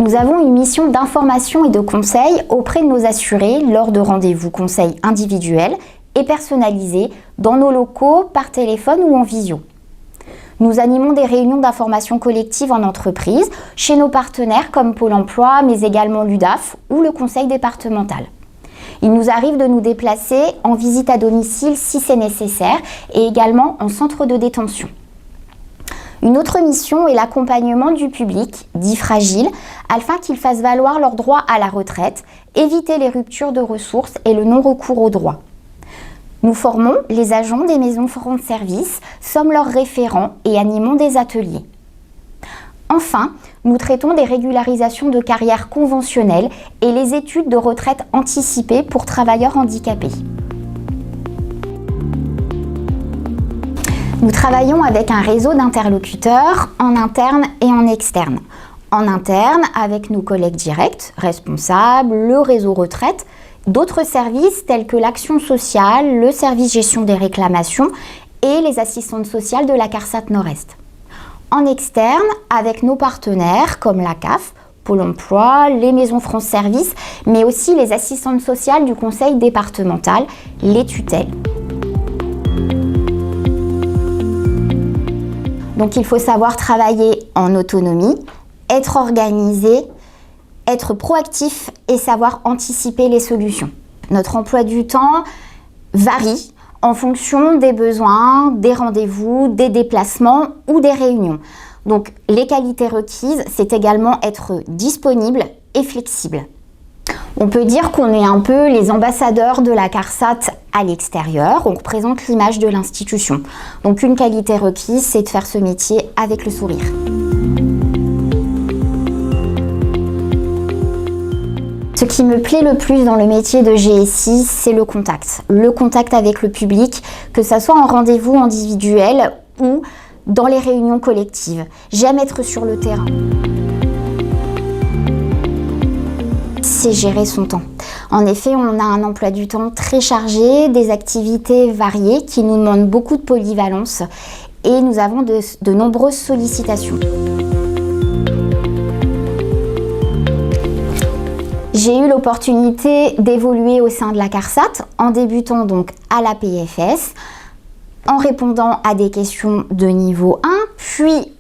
Nous avons une mission d'information et de conseil auprès de nos assurés lors de rendez-vous conseils individuels et personnalisés dans nos locaux, par téléphone ou en visio. Nous animons des réunions d'information collective en entreprise, chez nos partenaires comme Pôle emploi, mais également l'UDAF ou le conseil départemental. Il nous arrive de nous déplacer en visite à domicile si c'est nécessaire et également en centre de détention. Une autre mission est l'accompagnement du public, dit fragile, afin qu'ils fassent valoir leurs droits à la retraite, éviter les ruptures de ressources et le non-recours aux droits. Nous formons les agents des maisons France Service, sommes leurs référents et animons des ateliers. Enfin, nous traitons des régularisations de carrière conventionnelles et les études de retraite anticipées pour travailleurs handicapés. Nous travaillons avec un réseau d'interlocuteurs en interne et en externe. En interne, avec nos collègues directs, responsables, le réseau retraite, d'autres services tels que l'action sociale, le service gestion des réclamations et les assistantes sociales de la CARSAT Nord-Est. En externe, avec nos partenaires comme la CAF, Pôle emploi, les maisons France Service, mais aussi les assistantes sociales du conseil départemental, les tutelles. Donc il faut savoir travailler en autonomie, être organisé, être proactif et savoir anticiper les solutions. Notre emploi du temps varie en fonction des besoins, des rendez-vous, des déplacements ou des réunions. Donc les qualités requises, c'est également être disponible et flexible. On peut dire qu'on est un peu les ambassadeurs de la CARSAT à l'extérieur, on représente l'image de l'institution. Donc une qualité requise, c'est de faire ce métier avec le sourire. Ce qui me plaît le plus dans le métier de GSI, c'est le contact. Le contact avec le public, que ce soit en rendez-vous individuel ou dans les réunions collectives. J'aime être sur le terrain. C'est gérer son temps. En effet, on a un emploi du temps très chargé, des activités variées qui nous demandent beaucoup de polyvalence et nous avons de nombreuses sollicitations. J'ai eu l'opportunité d'évoluer au sein de la CARSAT en débutant donc à la PFS, en répondant à des questions de niveau 1, puis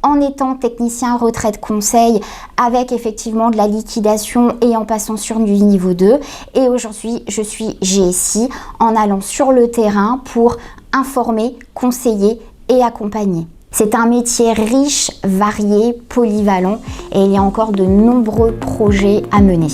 en étant technicien retraite conseil avec effectivement de la liquidation et en passant sur du niveau 2. Et aujourd'hui, je suis GSI en allant sur le terrain pour informer, conseiller et accompagner. C'est un métier riche, varié, polyvalent et il y a encore de nombreux projets à mener.